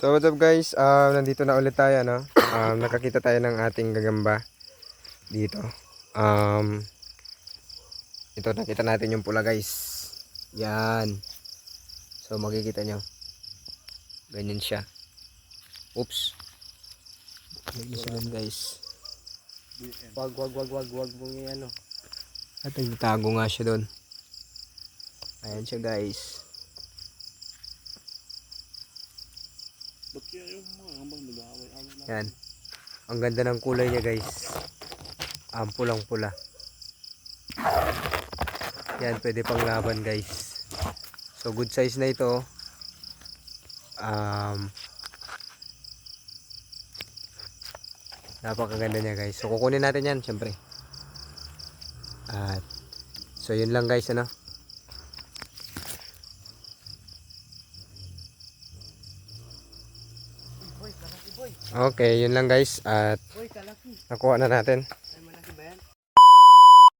So what's up guys, nandito na ulit tayo no. Nakakita tayo ng ating gagamba dito. Ito nakita natin yung pula guys. Yan. So makikita nyo. Ganyan siya. Oops. Naglisulan guys. Wag mong ano. At nagtago nga siya doon. Ayan siya guys. Yan. Ang ganda ng kulay niya guys. Pulang pula. Yan, pwede pang laban guys. So good size na ito. Napakaganda niya guys. So kukunin natin yan syempre. At so yun lang guys ano. Okay, yun lang guys at nakuha na natin.